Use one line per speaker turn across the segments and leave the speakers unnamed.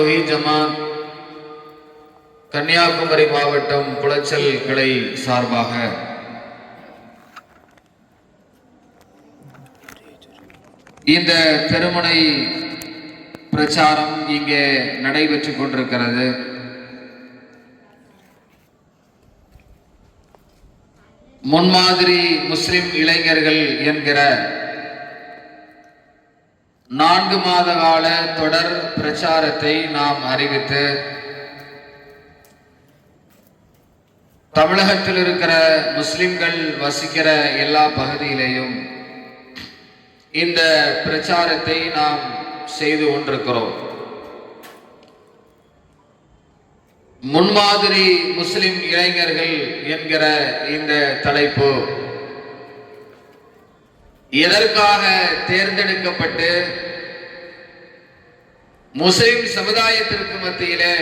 தௌஹீத் ஜமாத் கன்னியாகுமரி மாவட்டம் குளச்சல் கிளை சார்பாக இந்த திருமுனை பிரச்சாரம் இங்கே நடைபெற்றுக் கொண்டிருக்கிறது. முன்மாதிரி முஸ்லிம் இளைஞர்கள் என்கிற 4 மாத கால தொடர் பிரச்சாரத்தை நாம் அறிவித்து தமிழகத்தில் இருக்கிற முஸ்லிம்கள் வசிக்கிற எல்லா பகுதியிலேயும் இந்த பிரச்சாரத்தை நாம் செய்து கொண்டிருக்கிறோம். முன்மாதிரி முஸ்லிம் இளைஞர்கள் என்கிற இந்த தலைப்பு எதற்காக தேர்ந்தெடுக்கப்பட்டு முஸ்லிம் சமுதாயத்திற்கு மத்தியிலே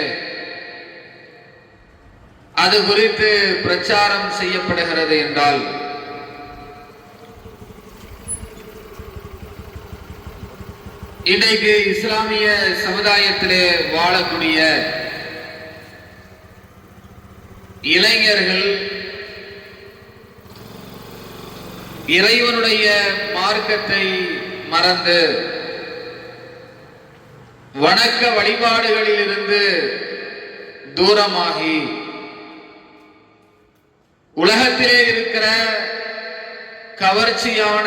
அது குறித்து பிரச்சாரம் செய்யப்படுகிறது என்றால், இன்றைக்கு இஸ்லாமிய சமுதாயத்திலே வாழக்கூடிய இளைஞர்கள் இறைவனுடைய மார்க்கத்தை மறந்து வணக்க வழிபாடுகளில் இருந்து தூரமாகி உலகத்திலே இருக்கிற கவர்ச்சியான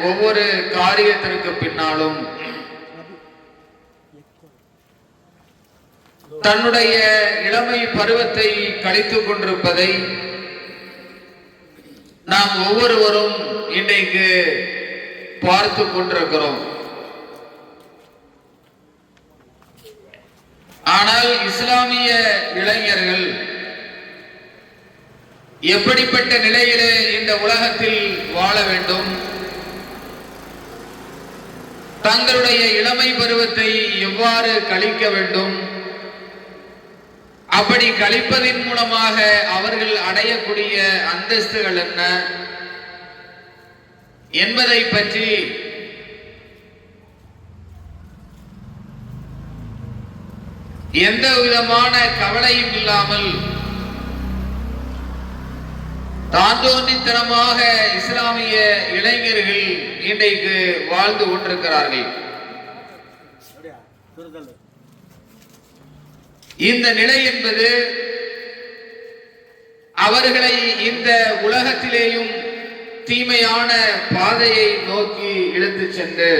ஒவ்வொரு காரியத்திற்கு பின்னாலும் தன்னுடைய இளமை பருவத்தை கழித்துக் கொண்டிருப்பதை நாம் ஒவ்வொருவரும் இன்றைக்கு பார்த்து கொண்டிருக்கிறோம். ஆனால் இஸ்லாமிய இளைஞர்கள் எப்படிப்பட்ட நிலையிலே இந்த உலகத்தில் வாழ வேண்டும், தங்களுடைய இளமை பருவத்தை எவ்வாறு கழிக்க வேண்டும், அப்படி கழிப்பதின் மூலமாக அவர்கள் அடையக்கூடிய அந்தஸ்துகள் என்ன என்பதை பற்றி எந்த விதமான கவலையும் இல்லாமல் தாந்தோன்றித்தனமாக இஸ்லாமிய இளைஞர்கள் இன்றைக்கு வாழ்ந்து கொண்டிருக்கிறார்கள். இந்த நிலை என்பது அவர்களை இந்த உலகத்திலேயும் தீமையான பாதையை நோக்கி இழுத்து சென்று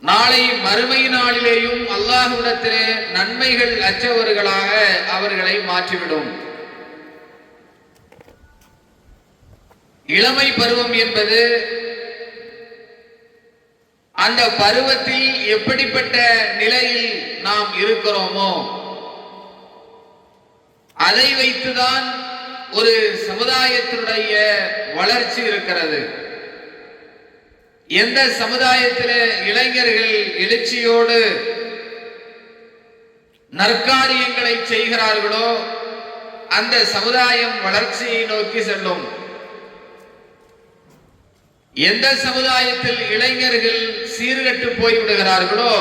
நாளை மறுமை நாளிலேயும் அல்லாஹ்விடத்திலே நன்மைகள் அற்றவர்களாக அவர்களை மாற்றிவிடும். இளமை பருவம் என்பது அந்த பருவத்தில் எப்படிப்பட்ட நிலையில் நாம் இருக்கிறோமோ அதை வைத்துதான் ஒரு சமுதாயத்தினுடைய வளர்ச்சி இருக்கிறது. எந்த சமுதாயத்தில் இளைஞர்கள் எழுச்சியோடு நற்காரியங்களை செய்கிறார்களோ அந்த சமுதாயம் வளர்ச்சியை நோக்கி செல்லும். எந்த சமுதாயத்தில் இளைஞர்கள் சீர்கெட்டு போய்விடுகிறார்களோ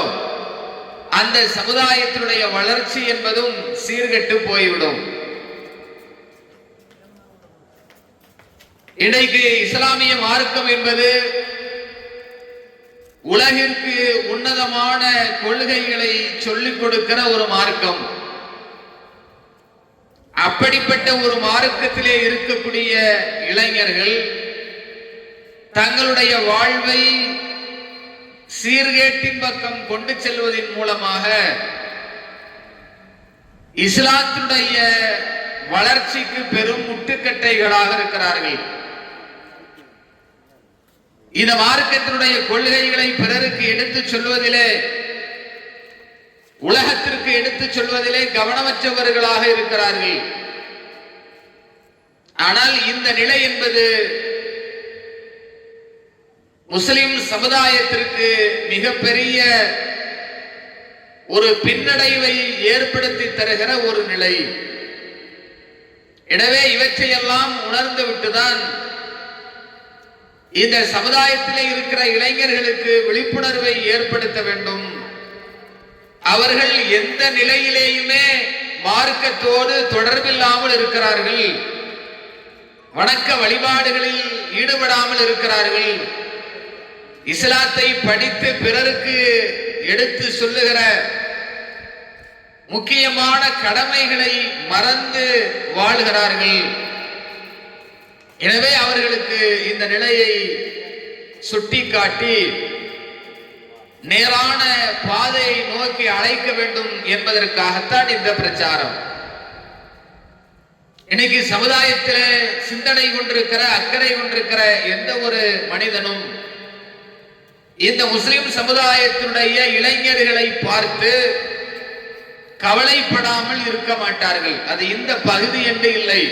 அந்த சமுதாயத்தினுடைய வளர்ச்சி என்பதும் சீர்கெட்டு போய்விடும். இன்றைக்கு இஸ்லாமிய மார்க்கம் என்பது உலகிற்கு உன்னதமான கொள்கைகளை சொல்லிக் கொடுக்கிற ஒரு மார்க்கம். அப்படிப்பட்ட ஒரு மார்க்கத்திலே இருக்கக்கூடிய இளைஞர்கள் தங்களுடைய வாழ்வை சீர்கேட்டின் பக்கம் கொண்டு செல்வதன் மூலமாக இஸ்லாத்தினுடைய வளர்ச்சிக்கு பெரும் முட்டுக்கட்டைகளாக இருக்கிறார்கள். இந்த மார்க்கத்தினுடைய கொள்கைகளை பிறருக்கு எடுத்துச் சொல்வதிலே, உலகத்திற்கு எடுத்துச் சொல்வதிலே கவனமற்றவர்களாக இருக்கிறார்கள். ஆனால் இந்த நிலை என்பது முஸ்லிம் சமுதாயத்திற்கு மிகப்பெரிய ஒரு பின்னடைவை ஏற்படுத்தி தருகிற ஒரு நிலை. எனவே இவற்றையெல்லாம் உணர்ந்து விட்டுதான் இந்த சமுதாயத்திலே இருக்கிற இளைஞர்களுக்கு விழிப்புணர்வை ஏற்படுத்த வேண்டும். அவர்கள் எந்த நிலையிலேயுமே மார்க்கத்தோடு தொடர்பில்லாமல் இருக்கிறார்கள், வணக்க வழிபாடுகளில் ஈடுபடாமல் இருக்கிறார்கள், இஸ்லாத்தை படித்து பிறருக்கு எடுத்து சொல்லுகிற முக்கியமான கடமைகளை மறந்து வாழ்கிறார்கள். எனவே அவர்களுக்கு இந்த நிலையை சுட்டிக்காட்டி நேரான பாதையை நோக்கி அழைக்க வேண்டும் என்பதற்காகத்தான் இந்த பிரச்சாரம். இன்னைக்கு சமுதாயத்தில் சிந்தனை கொண்டிருக்கிற, அக்கறை கொண்டிருக்கிற எந்த ஒரு மனிதனும் இந்த முஸ்லிம் சமுதாயத்தினுடைய இளைஞர்களை பார்த்து கவலைப்படாமல் இருக்க மாட்டார்கள். அது இந்த பகுதி என்று இல்லை,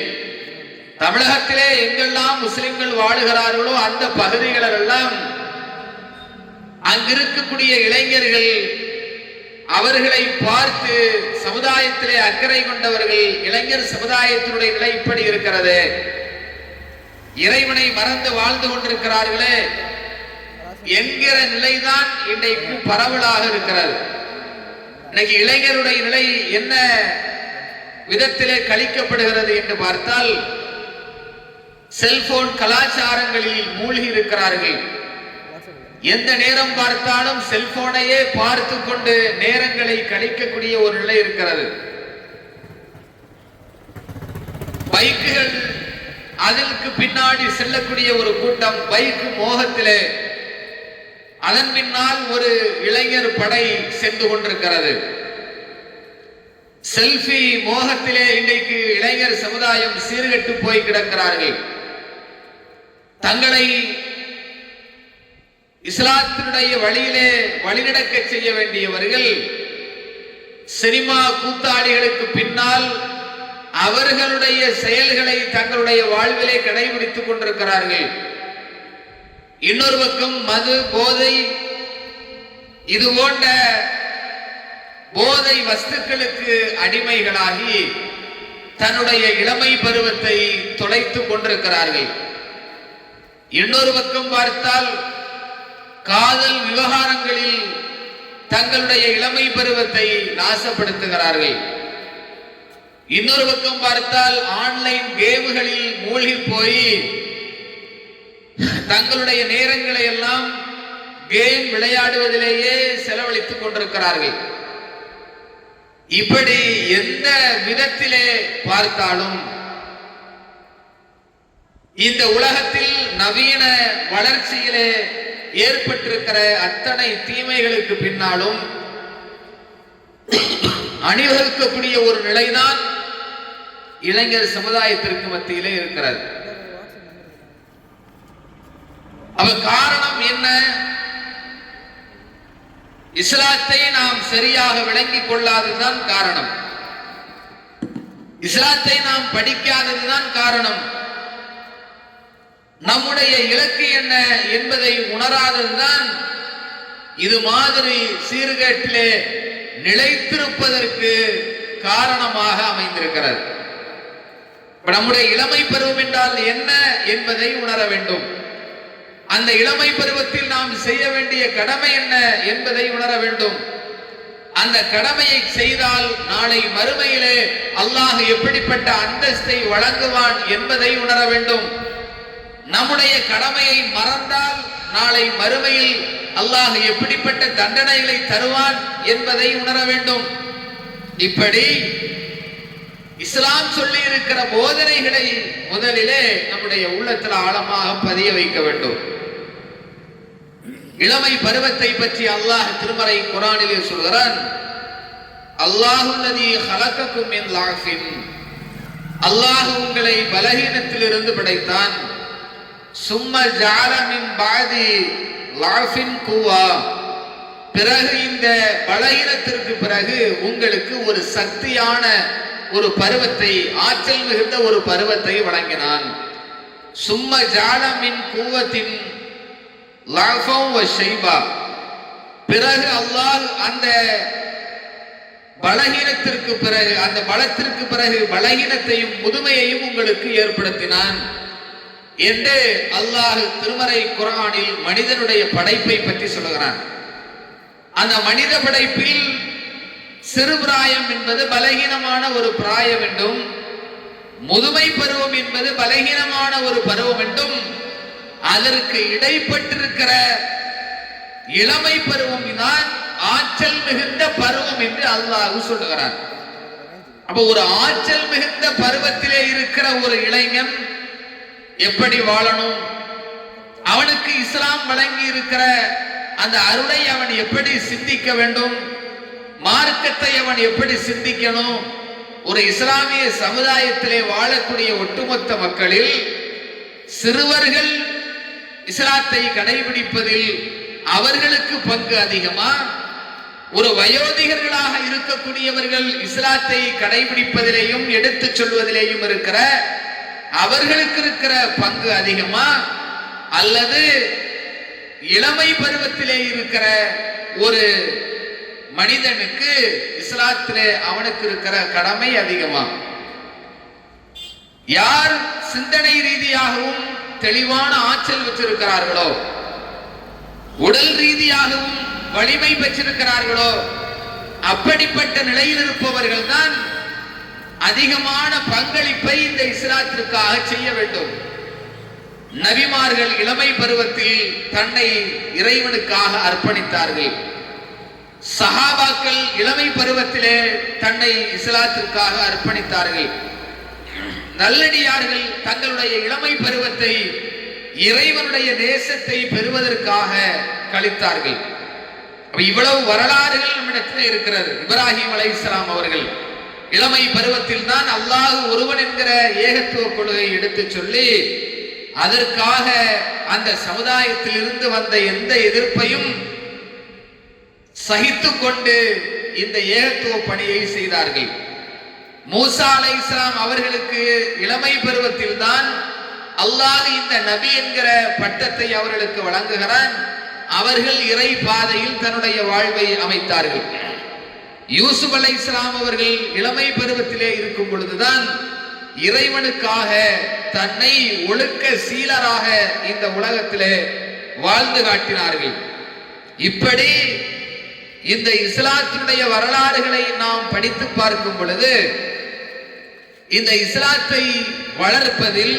தமிழகத்திலே எங்கெல்லாம் முஸ்லிம்கள் வாழுகிறார்களோ அந்த பகுதிகளெல்லாம் அங்கிருக்கக்கூடிய இளைஞர்கள் அவர்களை பார்த்து சமுதாயத்திலே அக்கறை கொண்டவர்கள், இளைஞர் சமுதாயத்தினுடைய நிலை இப்படி இருக்கிறது, இறைவனை மறந்து வாழ்ந்து கொண்டிருக்கிறார்களே என்கிற நிலைதான் இன்றைக்கு பரவலாக இருக்கிறது. இன்னைக்கு இளைஞருடைய நிலை என்ன விதத்திலே கழிக்கப்படுகிறது என்று பார்த்தால், செல்போன் கலாச்சாரங்களில் மூழ்கி இருக்கிறார்கள். எந்த நேரம் பார்த்தாலும் செல்போனையே பார்த்து கொண்டு நேரங்களை கழிக்கக்கூடிய ஒரு நிலை இருக்கிறது. பைக்குகள், அதற்கு பின்னாடி செல்லக்கூடிய ஒரு கூட்டம், பைக்கு மோகத்திலே அதன் பின்னால் ஒரு இளைஞர் படை சென்று கொண்டிருக்கிறது. செல்ஃபி மோகத்திலே இன்றைக்கு இளைஞர் சமுதாயம் சீர்கெட்டு போய் கிடக்கிறார்கள். தங்களை இஸ்லாத்தினுடைய வழியிலே வழிநடக்க செய்ய வேண்டியவர்கள் சினிமா கூத்தாடிகளுக்கு பின்னால் அவர்களுடைய செயல்களை தங்களுடைய வாழ்விலே கடைபிடித்துக் கொண்டிருக்கிறார்கள். இன்னொரு பக்கம் மது, போதை, இது போன்ற போதை வஸ்துக்களுக்கு அடிமைகளாகி தன்னுடைய இளமை பருவத்தை தொலைத்துக் கொண்டிருக்கிறார்கள். இன்னொரு பக்கம் பார்த்தால் காதல் விவகாரங்களில் தங்களுடைய இளமை பருவத்தை நாசப்படுத்துகிறார்கள். இன்னொரு பக்கம் பார்த்தால் ஆன்லைன் கேம்களில் மூழ்கி போய் தங்களுடைய நேரங்களை எல்லாம் கேம் விளையாடுவதிலேயே செலவழித்துக் கொண்டிருக்கிறார்கள். இப்படி எந்த விதத்திலே பார்த்தாலும் இந்த உலகத்தில் நவீன வளர்ச்சியிலே ஏற்பட்டிருக்கிற அத்தனை தீமைகளுக்கு பின்னாலும் அணிவகுக்கக்கூடிய ஒரு நிலைதான் இளைஞர் சமுதாயத்திற்கு மத்தியிலே இருக்கிறது. அவ காரணம் என்ன? இஸ்லாத்தை நாம் சரியாக விளங்கிக் கொள்ளாததுதான் காரணம். இஸ்லாத்தை நாம் படிக்காததுதான் காரணம். நம்முடைய இலக்கு என்ன என்பதை உணராததுதான் இது மாதிரி சீர்கேட்டிலே நிலைத்திருப்பதற்கு காரணமாக அமைந்திருக்கிறது. நம்முடைய இளமை பருவம் என்றால் என்ன என்பதை உணர வேண்டும். அந்த இளமை பருவத்தில் நாம் செய்ய வேண்டிய கடமை என்ன என்பதை உணர வேண்டும். அந்த கடமையை செய்தால் நாளை மறுமையிலே அல்லாஹ் எப்படிப்பட்ட அந்தஸ்தை வழங்குவான் என்பதை உணர வேண்டும். நம்முடைய கடமையை மறந்தால் நாளை மறுமையில் அல்லாஹ் எப்படிப்பட்ட தண்டனைகளை தருவான் என்பதை உணர வேண்டும். இப்படி இஸ்லாம் சொல்லி இருக்கிற போதனைகளை முதலிலே நம்முடைய உள்ளத்தில் ஆழமாக பதிய வைக்க வேண்டும். இளமை பருவத்தை பற்றி அல்லாஹ் திருமறை குர்ஆனிலே சொல்கிறான், அல்லாஹுல்லதீ ஹலகக்கும் மின் லாஃபின், அல்லாஹ் உங்களை பலகீனத்திலிருந்து படைத்தான். சும்ம ஜஅல மின் பாதி லாஃபின் குவா, பிறகு இந்த பலகீனத்திற்கு பிறகு உங்களுக்கு ஒரு சக்தியான ஒரு பருவத்தை, ஆற்றல் மிகுந்த ஒரு பருவத்தை வழங்கினான். சும்ம ஜஅல மின் குவத்தின் லாஃபம் வ ஷைபா, பிறகு அல்லாஹ் அந்த பலகீனத்திற்கு பிறகு, அந்த பலத்திற்கு பிறகு பலகீனத்தையும் முதுமையையும் உங்களுக்கு ஏற்படுத்தினான் என்று அல்லாஹ் திருமறை குர்ஆனில் மனிதனுடைய படைப்பை பற்றி சொல்லுகிறான். அந்த மனித படைப்பில் சிறுபிராயம் என்பது பலகீனமான ஒரு பிராயம் என்றும், முதுமை பருவம் என்பது பலகீனமான ஒரு பருவம் என்றும், அதற்கு இடைப்பட்டிருக்கிற இளமை பருவம் தான் ஆற்றல் மிகுந்த பருவம் என்று அல்லாஹ் சொல்லுகிறார். அப்ப ஒரு ஆற்றல் மிகுந்த பருவத்திலே இருக்கிற ஒரு இளைஞன் எப்படி வாழணும், அவனுக்கு இஸ்லாம் வழங்கி இருக்கிற அந்த அருளை அவன் எப்படி சிந்திக்க வேண்டும், மார்க்கத்தை அவன் எப்படி சிந்திக்கணும். ஒரு இஸ்லாமிய சமுதாயத்திலே வாழக்கூடிய ஒட்டுமொத்த மக்களில் சிறுவர்கள் இஸ்லாத்தை கடைபிடிப்பதில் அவர்களுக்கு பங்கு அதிகமா, ஒரு வயோதிகர்களாக இருக்கக்கூடியவர்கள் இஸ்லாத்தை கடைபிடிப்பதிலேயும் எடுத்துச் சொல்வதிலேயும் இருக்கிற அவர்களுக்கு இருக்கிற பங்கு அதிகமா, அல்லது இளமை பருவத்திலே இருக்கிற ஒரு மனிதனுக்கு இஸ்லாத்திலே அவனுக்கு இருக்கிற கடமை அதிகமா? யார் சிந்தனை ரீதியாகவும் தெளிவான ஆற்றல் வச்சிருக்கிறார்களோ, உடல் ரீதியாகவும் வலிமை பெற்றிருக்கிறார்களோ, அப்படிப்பட்ட நிலையில் இருப்பவர்கள் தான் அதிகமான பங்களிப்பை இந்த இஸ்லாத்திற்காக செய்ய வேண்டும். நபிமார்கள் இளமை பருவத்தில் தன்னை இறைவனுக்காக அர்ப்பணித்தார்கள். சஹாபாக்கள் இளமை பருவத்திலே தன்னை இஸ்லாத்திற்காக அர்ப்பணித்தார்கள். நல்லடியார்கள் தங்களுடைய இளமை பருவத்தை இறைவனுடைய நேசத்தை பெறுவதற்காக கழித்தார்கள். இவ்வளவு வரலாறுகள் நம்மிடத்தில் இருக்கிறது. இப்ராஹிம் அலைஹிஸ்ஸலாம் அவர்கள் இளமை பருவத்தில் தான் அல்லாஹ் ஒருவன் என்கிற ஏகத்துவ கொள்கையை எடுத்து சொல்லி அதற்காக அந்த சமுதாயத்தில் இருந்து வந்த எந்த எதிர்ப்பையும் சகித்துக் கொண்டு இந்த ஏகத்துவ பணியை செய்தார்கள். மூசா அலைஹிஸ்ஸலாம் அவர்களுக்கு இளமை பருவத்தில் தான் அல்லாஹ் இந்த நபி என்கிற பட்டத்தை அவர்களுக்கு வழங்குகிறான். அவர்கள் இறை பாதையில் தன்னுடைய வாழ்வை அமைத்தார்கள். யூசுப் அலைஹிஸ்ஸலாம் அவர்கள் இளமை பருவத்திலே இருக்கும் பொழுதுதான் இறைவனுக்காக தன்னை ஒழுக்க சீலராக இந்த உலகத்திலே வாழ்ந்து காட்டினார்கள். இப்படி இந்த இஸ்லாத்தினுடைய வரலாறுகளை நாம் படித்து பார்க்கும் பொழுது இந்த இஸ்லாத்தை வளர்ப்பதில்,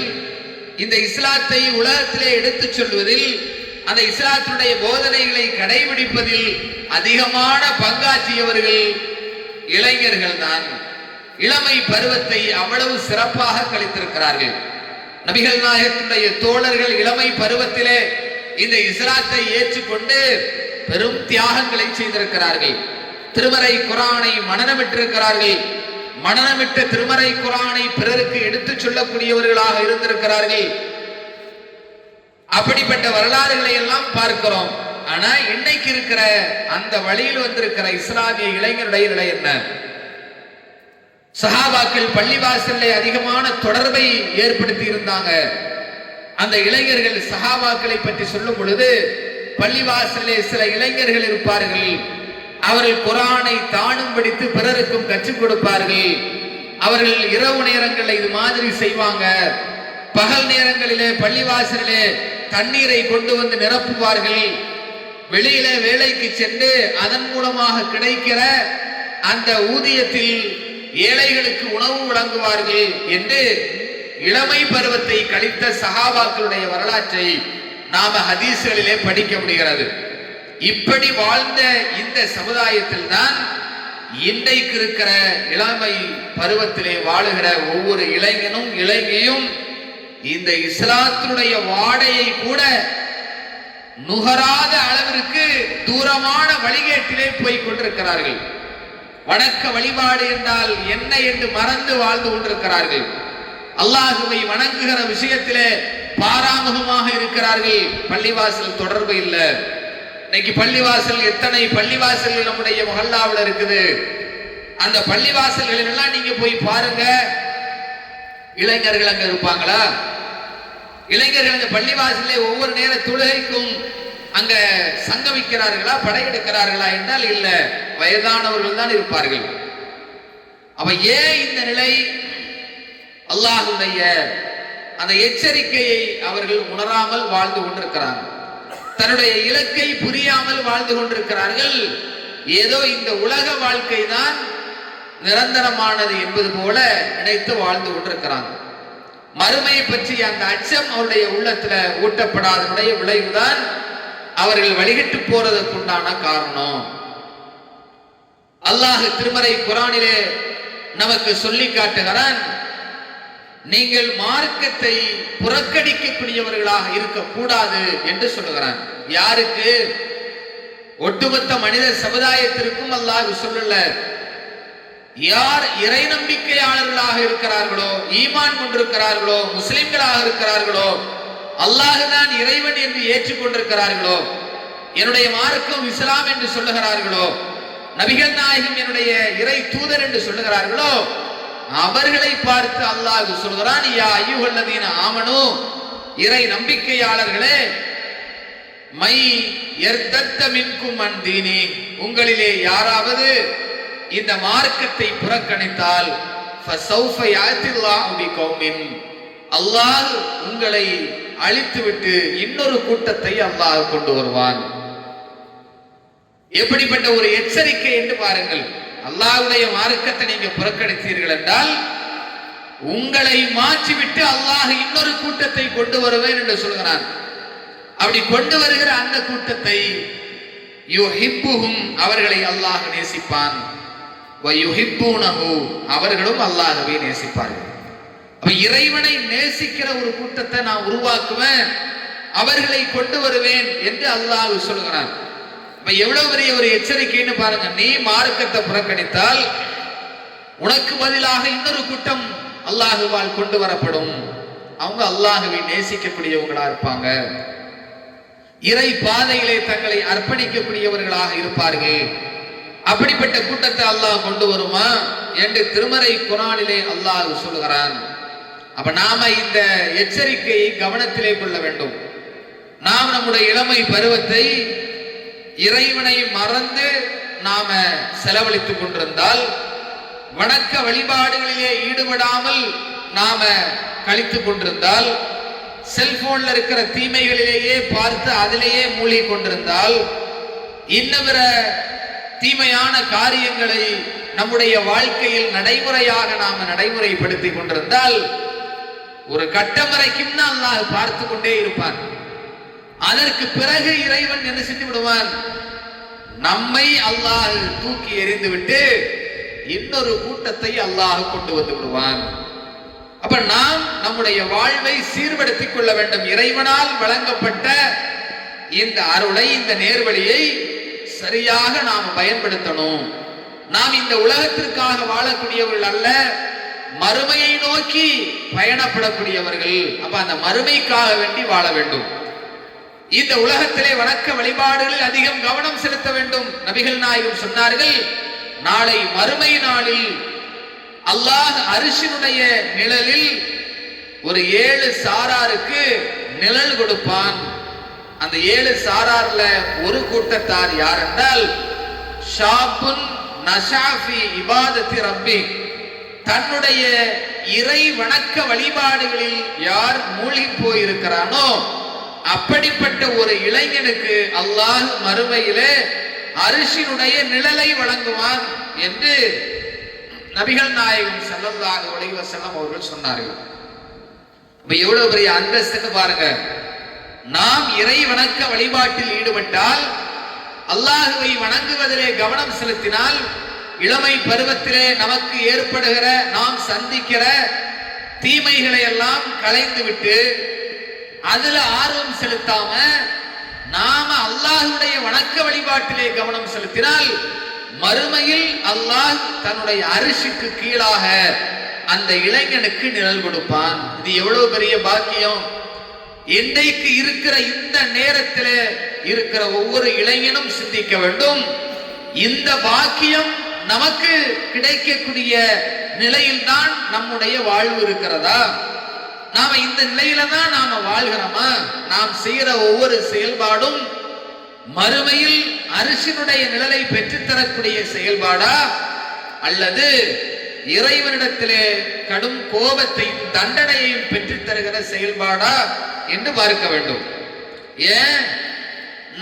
இந்த இஸ்லாத்தை உலகத்திலே எடுத்துச் சொல்வதில், அந்த இஸ்லாத்தினுடைய போதனைகளை கடைபிடிப்பதில் அதிகமான பங்காற்றியவர்கள் இளைஞர்கள் தான். இளமை பருவத்தை அவ்வளவு சிறப்பாக கழித்திருக்கிறார்கள். நபிகள் நாயகத்துடைய தோழர்கள் இளமை பருவத்திலே இந்த இஸ்லாத்தை ஏற்றுக்கொண்டு பெரும் தியாகங்களை செய்திருக்கிறார்கள். திருமறை குர்ஆனை மனனமிட்டிருக்கிறார்கள். மனனமிட்ட திருமறை குர்ஆனை பிறருக்கு எடுத்துச் சொல்லக்கூடியவர்களாக இருந்திருக்கிறார்கள். அப்படிப்பட்ட வரலாறுகளை எல்லாம் பார்க்கிறோம். ஆனா இன்னைக்கு இருக்கிற அந்த வழியில் வந்திருக்கிற இஸ்லாமிய இளைஞருடைய நிலை என்ன? சஹாபாக்கள் பள்ளிவாசல்ல அதிகமான தொடர்பை ஏற்படுத்தி இருந்தாங்க. அந்த இளைஞர்கள் சஹாபாக்களை பற்றி சொல்லும் பொழுது பள்ளிவாசல்ல சில இளைஞர்கள் இருப்பார்கள். அவர்கள் குர்ஆனை தானும் படித்து பிறருக்கும் கற்றுக் கொடுப்பார்கள். அவர்கள் இரவு நேரங்களில் இது மாதிரி செய்வாங்க. பகல் நேரங்களிலே பள்ளிவாசலிலே தண்ணீரை கொண்டு வந்து நிரப்புவார்கள். வெளியில வேலைக்கு சென்று அதன் மூலமாக கிடைக்கிற அந்த ஊதியத்தில் ஏழைகளுக்கு உணவு வழங்குவார்கள் என்று இளமை பருவத்தை கழித்த சஹாபாக்களுடைய வரலாற்றை நாம ஹதீஸ்களிலே படிக்க முடிகிறது. இப்படி வாழ்ந்த இந்த சமுதாயத்தில் தான் இன்றைக்கு இருக்கிற இளமை பருவத்திலே வாழுகிற ஒவ்வொரு இளைஞனும் இளைஞியும் இந்த இஸ்லாத்தினுடைய வாடையை கூட நுகராத அளவிற்கு தூரமான வழிகேட்டிலே போய் கொண்டிருக்கிறார்கள். வணக்க வழிபாடு என்றால் என்ன என்று மறந்து வாழ்ந்து கொண்டிருக்கிறார்கள். அல்லாஹுவை வணங்குகிற விஷயத்திலே பாராமுகமாக இருக்கிறார்கள். பள்ளிவாசல் தொடர்பு இல்லை. இன்னைக்கு பள்ளிவாசல் எத்தனை பள்ளிவாசல்கள் நம்முடைய முஹல்லாவில் இருக்குது. அந்த பள்ளிவாசல்களில் எல்லாம் நீங்க போய் பாருங்க, இளைஞர்கள் அங்க இருப்பாங்களா? இளைஞர்கள் அந்த பள்ளிவாசலே ஒவ்வொரு நேர தொழுகைக்கும் அங்க சங்கமிக்கிறார்களா, படையெடுக்கிறார்களா என்றால் இல்ல, வயதானவர்கள் தான் இருப்பார்கள். அப்ப ஏன் இந்த நிலை? அல்லாஹ்வுடைய அந்த எச்சரிக்கையை அவர்கள் உணராமல் வாழ்ந்து கொண்டிருக்கிறார்கள். தன்னுடைய இலக்கை புரியாமல் வாழ்ந்து கொண்டிருக்கிறார்கள். ஏதோ இந்த உலக வாழ்க்கை தான் நிரந்தரமானது என்பது போல நினைத்து வாழ்ந்து கொண்டிருக்கிறாங்க. மறுமையை பற்றி அந்த அச்சம் அவருடைய உள்ளத்துல ஊட்டப்படாதனுடைய விளைவுதான் அவர்கள் வழிகட்டு போறதற்குண்டான காரணம். அல்லாஹ் திருமறை குர்ஆனிலே நமக்கு சொல்லி காட்டுகிறான், நீங்கள் மார்க்கத்தை புறக்கணிக்கக்கூடியவர்களாக இருக்கக்கூடாது என்று சொல்லுகிறான். யாருக்கு? ஒட்டுமொத்த மனித சமுதாயத்திற்கும் அல்லாஹ் சொல்லல. யார் இறை நம்பிக்கையாளர்களாக இருக்கிறார்களோ, ஈமான் கொண்டிருக்கிறார்களோ, முஸ்லிம்களாக இருக்கிறார்களோ, அல்லாஹ்தான் இறைவன் என்று ஏற்றுக்கொண்டிருக்கிறார்களோ, என்னுடைய மார்க்கம் இஸ்லாம் என்று சொல்லுகிறார்களோ, நபிகள் நாயகம் என்னுடைய இறை தூதர் என்று சொல்லுகிறார்களோ, அவர்களை பார்த்து அல்லாஹ் சொல்கிறான், யா அய்யுஹல்லதீன ஆமனு, இறை நம்பிக்கையாளர்களே, மை யர்தத்த மின்கும் அன் தீனி, உங்களிலே யாராவது இந்த மார்க்கத்தை புறக்கணித்தால் ஃபஸௌஃப யாத்தில்லாஹு பிகௌமின், அல்லாஹ் உங்களை அழித்துவிட்டு இன்னொரு கூட்டத்தை அல்லாஹ் கொண்டு வருவான். எப்படிப்பட்ட ஒரு எச்சரிக்கை என்று பாருங்கள். அல்லாஹ்வுடைய மார்க்கத்தை நீங்க புறக்கணித்தீர்கள் என்றால் உங்களை மாற்றிவிட்டு அல்லாஹ் இன்னொரு கூட்டத்தை கொண்டு வருவேன் என்று சொல்கிறான். அப்படி கொண்டு வருகிற அந்த கூட்டத்தை யுஹிப்புஹும், அவர்களை அல்லாஹ் நேசிப்பான், வ யுஹிப்பூனஹு, அவர்களும் அல்லாஹ்வை நேசிப்பார்கள். அப்ப இறைவனை நேசிக்கிற ஒரு கூட்டத்தை நான் உருவாக்குவேன், அவர்களை கொண்டு வருவேன் என்று அல்லாஹ் சொல்கிறான். எவ்வளவு பெரிய ஒரு எச்சரிக்கைன்னு பாருங்க. நீ மார்க்கத்தை புறக்கணித்தால் உனக்கு பதிலாக இன்னொரு கூட்டம் அல்லாஹுவால் கொண்டு வரப்படும். அவங்க அல்லாஹுவை நேசிக்கக்கூடியவங்களா இருப்பாங்க, இறை பாதையிலே தங்களை அர்ப்பணிக்கக்கூடியவர்களாக இருப்பார்கள். அப்படிப்பட்ட கூட்டத்தை அல்லாஹ் கொண்டு வருமா என்று திருமறை குர்ஆனிலே அல்லாஹ் சொல்லுகிறான். அப்ப நாம இந்த எச்சரிக்கையை கவனத்திலே கொள்ள வேண்டும். நாம் நம்முடைய இளமை பருவத்தை இறைவனை மறந்து நாம செலவழித்துக் கொண்டிருந்தால், வணக்க வழிபாடுகளிலே ஈடுபடாமல் நாம கழித்துக் கொண்டிருந்தால், செல்போன்ல இருக்கிற தீமைகளிலேயே பார்த்து அதிலேயே மூழ்கி கொண்டிருந்தால், இன்னபிற தீமையான காரியங்களை நம்முடைய வாழ்க்கையில் நடைமுறையாக நாம நடைமுறைப்படுத்திக் கொண்டிருந்தால், ஒரு கட்டம் வரைக்கும் தான் அல்லாஹ் பார்த்து கொண்டே இருப்பான். அதற்கு பிறகு இறைவன் என்ன செஞ்சு விடுவான்? நம்மை அல்லாஹ் தூக்கி எறிந்து விட்டு இன்னொரு கூட்டத்தை அல்லாஹ் கொண்டு வந்து விடுவான். அப்ப நாம் நம்முடைய வாழ்வை சீர்படுத்திக் கொள்ள வேண்டும். இறைவனால் வழங்கப்பட்ட இந்த அருளை, இந்த நேர்வழியை சரியாக நாம் பயன்படுத்தணும். நாம் இந்த உலகத்திற்காக வாழக்கூடியவர்கள் அல்ல, மறுமையை நோக்கி பயணப்படக்கூடியவர்கள். அப்ப அந்த மறுமைக்காக வேண்டி வாழ வேண்டும். இந்த உலகத்திலே வணக்க வழிபாடுகளில் அதிகம் கவனம் செலுத்த வேண்டும். நபிகள் நாயகம் சொன்னார்கள், நாளை மறுமை நாளில் அல்லாஹ் அரிசினுடைய நிழலில் ஒரு 7 சாராருக்கு நிழல் கொடுப்பான். அந்த 7 சாரார்ல ஒரு கூட்டத்தார் யார் என்றால், ஷாபுன் நஷாஃபி இபாதத்தி ரப்பி, தன்னுடைய இறை வணக்க வழிபாடுகளில் யார் மூழ்கி போயிருக்கிறானோ அப்படிப்பட்ட ஒரு இளைஞனுக்கு அல்லாஹ் மறுமையிலே அரிசினுடைய நிழலை வழங்குவான் என்று நபிகள் நாயகம் ஸல்லல்லாஹு அலைஹி வஸல்லம் அவர்கள் சொன்னார்கள். எவ்வளவு பெரிய அந்தஸ்துன்னு பாருங்க. நாம் இறை வணக்க வழிபாட்டில் ஈடுபட்டால், அல்லாஹுவை வணங்குவதிலே கவனம் செலுத்தினால், இளமை பருவத்திலே நமக்கு ஏற்படுகிற, நாம் சந்திக்கிற தீமைகளை எல்லாம் களைந்து விட்டு அதுல ஆர்வம் செலுத்தாம நாம அல்லாஹ்வுடைய வணக்க வழிபாட்டிலே கவனம் செலுத்தினால், மறுமையில் அல்லாஹ் தன்னுடைய அரிசிக்கு கீழாக அந்த இளைஞனுக்கு நிழல் கொடுப்பான். இது எவ்வளவு பெரிய பாக்கியம்! இன்றைக்கு இருக்கிற இந்த நேரத்தில் இருக்கிற ஒவ்வொரு இளைஞனும் சிந்திக்க வேண்டும், இந்த பாக்கியம் நமக்கு கிடைக்கக்கூடிய நிலையில்தான் நம்முடைய வாழ்வு இருக்கிறதா? நாம இந்த நிலையில தான் நாம வாழ்கிறோமா? நாம் செய்யற ஒவ்வொரு செயல்பாடும் மறுமையில் அரிசினுடைய நிழலை பெற்றுத்தரக்கூடிய செயல்பாடா, அல்லது இறைவனிடத்திலே கடும் கோபத்தையும் தண்டனையையும் பெற்றுத் தருகிற செயல்பாடா என்று பார்க்க வேண்டும். ஏன்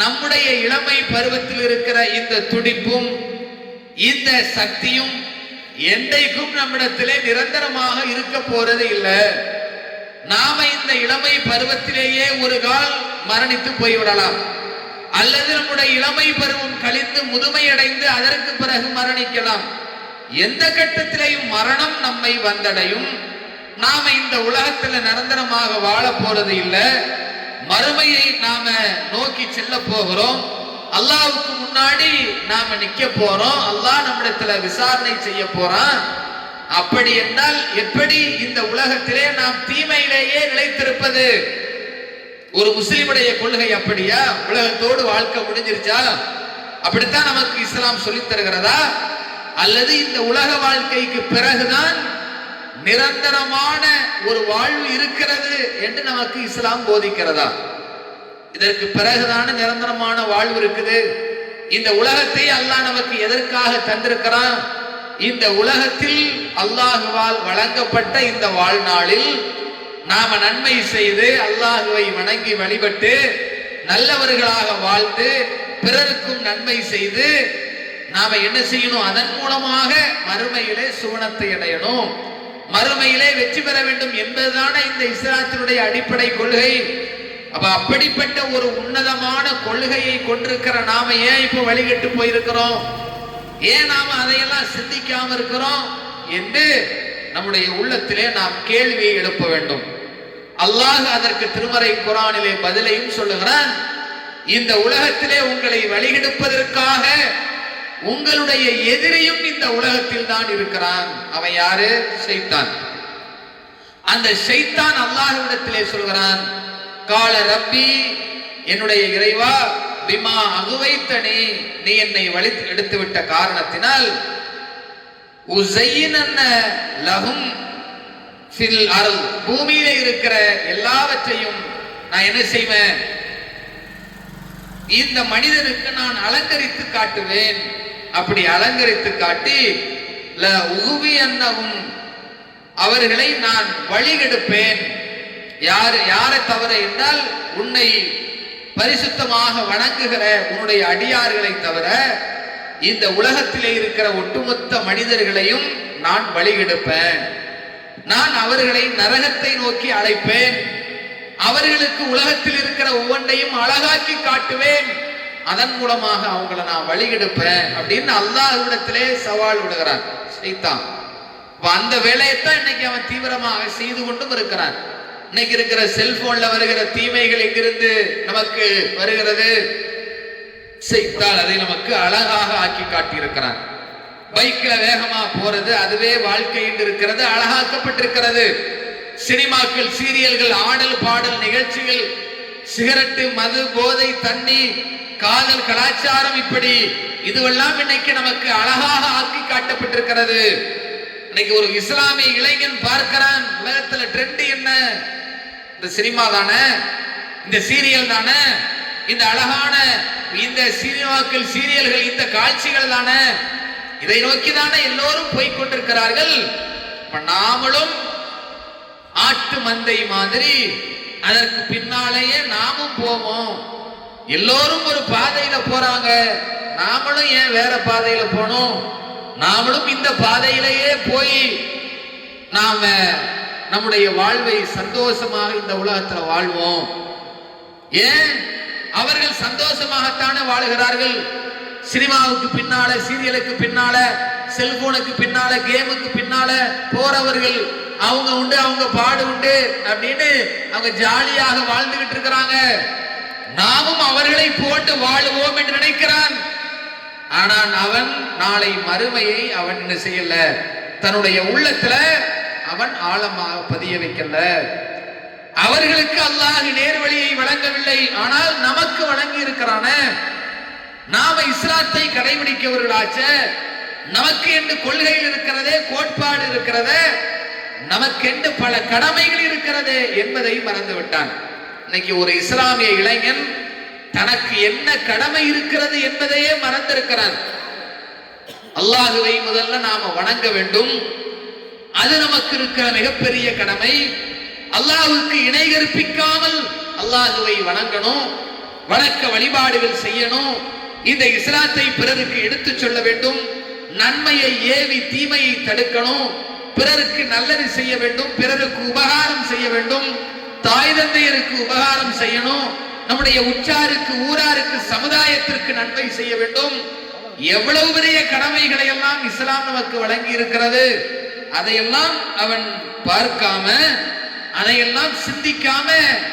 நம்முடைய இளமை பருவத்தில் இருக்கிற இந்த துடிப்பும் இந்த சக்தியும் என்றைக்கும் நம்மிடத்திலே நிரந்தரமாக இருக்க போறது இல்லை. நாம இந்த இளமை பருவத்திலேயே ஒரு கால் மரணித்து போய்விடலாம், அல்லது நம்முடைய இளமை பருவம் கழித்து முதுமையடைந்து அதற்கு பிறகு மரணிக்கலாம். எந்த கட்டத்திலேயும் மரணம் நம்மை வந்தடையும். நாம இந்த உலகத்துல நிரந்தரமாக வாழ போறது இல்லை. மறுமையை நாம நோக்கி செல்ல போகிறோம். அல்லாஹ்வுக்கு முன்னாடி நாம நிக்க போறோம். அல்லாஹ் நம்மிடத்துல விசாரணை செய்ய போறான். அப்படி என்றால் எப்படி இந்த உலகத்திலே நாம் தீமையிலேயே நிலைத்திருப்பது? ஒரு முஸ்லிமுடைய கொள்கை அப்படியா? உலகத்தோடு வாழ்க்கை முடிஞ்சிருச்சா? அப்படித்தான் நமக்கு இஸ்லாம் சொல்லித் தருகிறதா? அல்லது இந்த உலக வாழ்க்கைக்கு பிறகுதான் நிரந்தரமான ஒரு வாழ்வு இருக்கிறது என்று நமக்கு இஸ்லாம் போதிக்கிறதா? இதற்கு பிறகுதான நிரந்தரமான வாழ்வு இருக்குது. இந்த உலகத்தை அல்லாஹ் நமக்கு எதற்காக தந்திருக்கிறான்? இந்த உலகத்தில் அல்லாஹுவால் வழங்கப்பட்ட இந்த வாழ்நாளில் நாம நன்மை செய்து அல்லாஹுவை வணங்கி வழிபட்டு நல்லவர்களாக வாழ்ந்து பிறருக்கும் நன்மை செய்து நாம என்ன செய்யணும்? அதன் மூலமாக மறுமையிலே சுவனத்தை அடையணும், மறுமையிலே வெற்றி பெற வேண்டும் என்பதுதான இந்த இஸ்லாத்தினுடைய அடிப்படை கொள்கை. அப்ப அப்படிப்பட்ட ஒரு உன்னதமான கொள்கையை கொண்டிருக்கிற நாம ஏன் இப்ப வழிகட்டு போயிருக்கிறோம்? ஏன் நாம அதையெல்லாம் சிந்திக்காம இருக்கிறோம் என்று நம்முடைய உள்ளத்திலே நாம் கேள்வியை எழுப்ப வேண்டும். அல்லாஹ் அதற்கு திருமறை குர்ஆனிலே பதிலையும் சொல்லுகிறான். இந்த உலகத்திலே உங்களை வழிகெடுப்பதற்காக உங்களுடைய எதிரியும் இந்த உலகத்தில் தான் இருக்கிறான். அவன் யாரு? ஷைத்தான். அந்த ஷைத்தான் அல்லாஹ்விடத்திலே சொல்கிறான், கால ரப்பி, என்னுடைய இறைவா, பிமா அகுவைத்தனி, நீ என்னை வழி எடுத்து விட்ட காரணத்தினால், உஸையினன்ன லஹும் ஃபில் அர்த், பூமியிலே இருக்கிற எல்லாவற்றையும் நான் என்ன செய்வேன்? இந்த மனிதனுக்கு நான் அலங்கரித்து காட்டுவேன். அப்படி அலங்கரித்து காட்டி ல உகுவி அன்னவும், அவர்களை நான் வழிகெடுப்பேன். யாரை தவிர என்றால் உன்னை பரிசுத்தமாக வணங்குகிற உன்னுடைய அடியார்களை தவிர இந்த உலகத்திலே இருக்கிற ஒட்டுமொத்த மனிதர்களையும் நான் வழிகெடுப்பேன். நான் அவர்களை நரகத்தை நோக்கி அழைப்பேன். அவர்களுக்கு உலகத்தில் இருக்கிற ஒவ்வொன்றையும் அழகாக்கி காட்டுவேன். அதன் மூலமாக அவங்களை நான் வழிகெடுப்பேன் அப்படின்னு அல்லாஹ்விடத்திலே சவால் விடுகிறான் ஷைத்தான். அந்த வேலையைத்தான் இன்னைக்கு அவன் தீவிரமாக செய்து கொண்டும் இருக்கிறான். இன்னைக்கு இருக்கிற செல்போன்ல வருகிற தீமைகள் எங்கிருந்து நமக்கு வருகிறது? ஷைத்தான் அதை நமக்கு அழகாக ஆக்கி காட்டி இருக்கிறான். பைக்ல வேகமா போறது அதுவே வாழ்க்கை என்று இருக்கிறது, அழகாக்கப்பட்டிருக்கிறது. சினிமாக்கள், சீரியல்கள், ஆடல் பாடல் நிகழ்ச்சிகள், சிகரெட்டு, மது, போதை, தண்ணி, காதல், கலாச்சாரம், இப்படி இதுவெல்லாம் இன்னைக்கு நமக்கு அழகாக ஆக்கி காட்டப்பட்டிருக்கிறது. இன்னைக்கு ஒரு இஸ்லாமிய இளைஞன் பார்க்கிறான், உலகத்துல ட்ரெண்ட் என்ன? இந்த சினிமா தானே, இந்த சீரியல் தானே, இந்த அழகான இந்த சினிமாக்கள், சீரியல்கள், இந்த காட்சிகள் தானே, இதை நோக்கி தானே எல்லோரும் போய்கொண்டிருக்கிறார்கள். நாமளும் ஆட்டு மந்தை மாதிரி அதற்கு பின்னாலேயே நாமும் போவோம். எல்லோரும் ஒரு பாதையில போறாங்க, நாமளும் ஏன் வேற பாதையில போனோம்? நாமளும் இந்த பாதையிலேயே போய் நாம நம்முடைய வாழ்வை சந்தோஷமாக இந்த உலகத்துல வாழ்வோம். ஏன்? அவர்கள் சந்தோஷமாகத்தானே வாழுகிறார்கள். சினிமாவுக்கு பின்னால, சீரியலுக்கு பின்னால, செல்போனுக்கு பின்னால, கேமுக்கு பின்னால போறவர்கள் அவங்க உண்டு, அவங்க பாடு உண்டு அப்படின்னு அவங்க ஜாலியாக வாழ்ந்துகிட்டு இருக்கிறாங்க. நாமும் அவர்களை போட்டு வாழுவோம் என்று நினைக்கிறான். ஆனால் அவன் நாளை மறுமையை அவன் என்ன செய்யல, தன்னுடைய உள்ளத்துல அவன் ஆழமாக பதிய வைக்கல. அவர்களுக்கு அல்லாஹ் நேர்வழியை வழங்கவில்லை, ஆனால் நமக்கு வழங்கி இருக்கிறான. நாம இஸ்லாத்தை கடைபிடிக்கவர்களாச்ச, நமக்கு என்று கொள்கைகள் இருக்கிறதே, கோட்பாடு இருக்கிறதே, நமக்கென்று பல கடமைகள் இருக்கிறது என்பதை மறந்து விட்டான். இன்னைக்கு ஒரு இஸ்லாமிய இளைஞன் தனக்கு என்ன கடமை இருக்கிறது என்பதையே மறந்திருக்கிறான். அல்லாஹுவை முதல்ல நாம வணங்க வேண்டும், அது நமக்கு இருக்கிற மிகப்பெரிய கடமை. அல்லாஹுக்கு இணை கற்பிக்காமல் அல்லாஹுவை வணங்கணும். வணக்க வழிபாடுகள் செய்யணும். இந்த இஸ்லாத்தை பிறருக்கு எடுத்து சொல்ல வேண்டும். நன்மையை ஏவி தீமையை தடுக்கணும். பிறருக்கு நல்லது செய்ய வேண்டும், பிறருக்கு உபகாரம் செய்ய வேண்டும், தாய் தந்தையருக்கு உபகாரம் செய்யணும், நம்முடைய உற்றாருக்கு ஊராருக்கு சமுதாயத்திற்கு நன்மை செய்ய வேண்டும். எவ்வளவு பெரிய கடமைகளை எல்லாம் இஸ்லாம் நமக்கு வழங்கி இருக்கிறது. அதையெல்லாம் அவன் பார்க்காம, அதையெல்லாம் சிந்திக்காம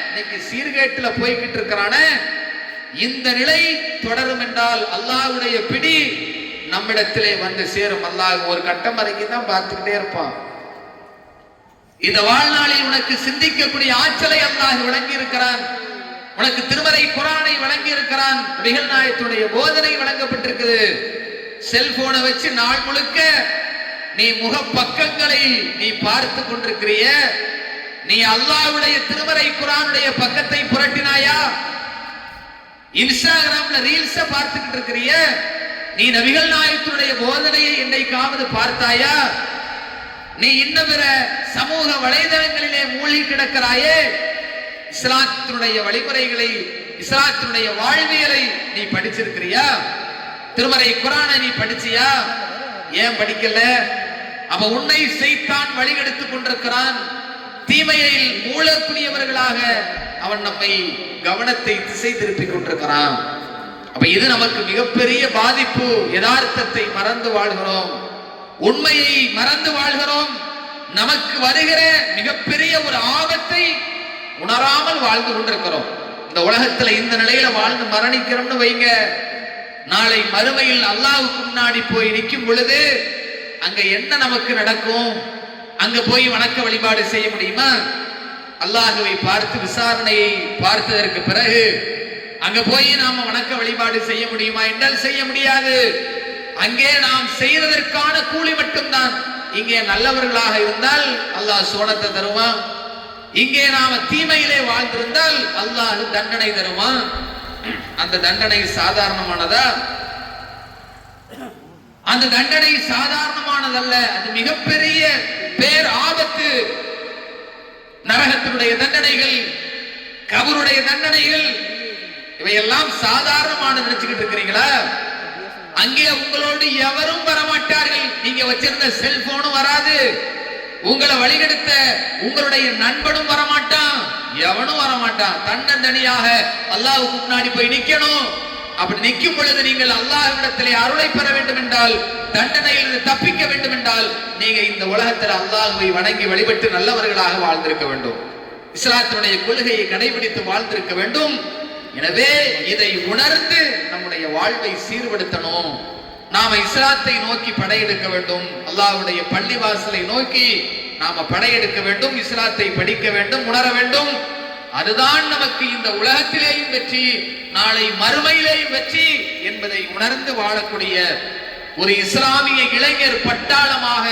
இன்னைக்கு சீர்கேட்டுல போய்கிட்டு இருக்கிறான. இந்த நிலை தொடரும் என்றால் அல்லாஹ்வுடைய பிடி நம்மிடத்திலே வந்து சேரும். அல்லாஹ் ஒரு கட்டம் வரைக்கும் தான் பார்த்துக்கிட்டே இருப்பான். இந்த வாழ்நாளில் உனக்கு சிந்திக்கக்கூடிய ஆற்றலை அல்லாஹ் வழங்கி இருக்கிறான். உனக்கு திருமறை குர்ஆனை வழங்கி இருக்கிறான். நபிகள் நாயகத்துடைய போதனை வழங்கப்பட்டிருக்குது. செல்போனை வச்சு நாள் முழுக்க நீ முக பக்கங்களை நீ பார்த்து கொண்டிருக்கிறிய. நீ அல்லாஹ்வுடைய திருமறை குர்ஆனுடைய பக்கத்தை புரட்டினாயா? இன்ஸ்டாகிராம்ல ரீல்ஸ பார்த்துக்கிட்டு இருக்கிறிய. நீ நபிகள் நாயகத்துடைய போதனையை என்னைக்காவது பார்த்தாயா? நீ இன்னும் பிற சமூக வலைதளங்களிலே மூழ்கி கிடக்கிறாயே. இஸ்லாத்தினுடைய வழிமுறைகளை, இஸ்லாத்தினுடைய வாழ்வியலை நீ படிச்சிருக்கிறியா? திருமறை குர்ஆனை நீ படிச்சியா? ஏன் படிக்கல? அவ உன்னை சைத்தான் வழிகெடுத்துக் கொண்டிருக்கிறான். தீமையில் மூழக்கூடியவர்களாக அவன் நம்மை கவனத்தை திசை திருப்பிக் கொண்டிருக்கிறான். அப்ப இது நமக்கு மிகப்பெரிய பாதிப்பு. யதார்த்தத்தை மறந்து வாழ்கிறோம், உண்மையை மறந்து வாழ்கிறோம். நமக்கு வருகிற மிகப்பெரிய ஒரு ஆபத்தை உணராமல் வாழ்ந்து கொண்டிருக்கிறோம். இந்த உலகத்துல இந்த நிலையில வாழ்ந்து மரணிக்கிறோம்னு வைங்க, நாளை மறுமையில் அல்லாஹ்வுக்கு முன்னாடி போய் நிற்கும் பொழுது அங்க என்ன நமக்கு நடக்கும்? அங்க போய் வணக்க வழிபாடு செய்ய முடியுமா? அல்லாஹ்வை பார்த்து விசாரணையை பார்த்ததற்கு பிறகு அங்க போய் நாம வணக்க வழிபாடு செய்ய முடியுமா என்றால் செய்ய முடியாது. அங்கே நாம் செய்ததற்கான கூலி மட்டும்தான். இங்கே நல்லவர்களாக இருந்தால் அல்லாஹ் சோனத்தை தருவான். இங்கே நாம தீமையிலே வாழ்ந்திருந்தால் அல்லாஹ் தண்டனை தருவான். அந்த தண்டனை சாதாரணமானதா? அந்த தண்டனை சாதாரணமானதல்ல. அது மிகப்பெரிய பேர் ஆபத்து. நரகத்தினுடைய தண்டனைகள், கபருடைய தண்டனைகள், இவையெல்லாம் சாதாரணமான நினைச்சுக்கிட்டு இருக்கிறீங்களா? அங்கே உங்களோடு எவரும் வரமாட்டார்கள். நீங்க வச்சிருந்த செல்போனும் வராது. உங்களை வழிகெடுத்த உங்களுடைய நண்பனும் வரமாட்டான். எவனும் வரமாட்டான். தன்னந்தனியாக அல்லாஹ்வுக்கு முன்னாடி போய் நிக்கணும். அப்படி நிற்கும் பொழுது நீங்கள் அல்லாஹ்விடத்திலே அருளை பெற வேண்டும் என்றால், தண்டனையில் தப்பிக்க வேண்டும் என்றால், நீங்க இந்த உலகத்தில் அல்லாஹ்வை வணங்கி வழிபட்டு நல்லவர்களாக வாழ்ந்திருக்க வேண்டும். இஸ்லாத்தினுடைய கொள்கையை கடைபிடித்து வாழ்ந்திருக்க வேண்டும். எனவே இதை உணர்ந்து நம்முடைய வாழ்வை சீர்படுத்தணும். நாம இஸ்லாத்தை நோக்கி படையெடுக்க வேண்டும். அல்லாஹ்வுடைய பள்ளிவாசலை நோக்கி நாம படையெடுக்க வேண்டும். இஸ்லாத்தை படிக்க வேண்டும், உணர வேண்டும். அதுதான் நமக்கு இந்த உலகத்திலேயும் வெற்றி, நாளை மறுமையிலேயும் வெற்றி என்பதை உணர்ந்து வாழக்கூடிய ஒரு இஸ்லாமிய இளைஞர் பட்டாளமாக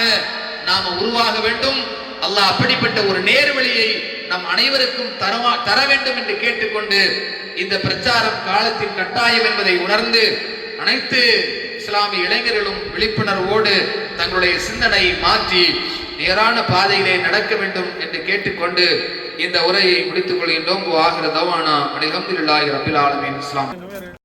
நாம உருவாக வேண்டும். அல்லாஹ் அப்படிப்பட்ட ஒரு நேர்வழியை நம் அனைவருக்கும் தர வேண்டும் என்று கேட்டுக்கொண்டு, இந்த பிரச்சாரம் காலத்தின் கட்டாயம் என்பதை உணர்ந்து அனைத்து இஸ்லாமிய இளைஞர்களும் விழிப்புணர்வோடு தங்களுடைய சிந்தனை மாற்றி நேரான பாதையிலே நடக்க வேண்டும் என்று கேட்டுக்கொண்டு இந்த உரையை முடித்துக் கொள்கின்றோம். ஆகிற தவானா அல்ஹம்துலில்லாஹி ரப்பில் ஆலமீன். இஸ்லாம்.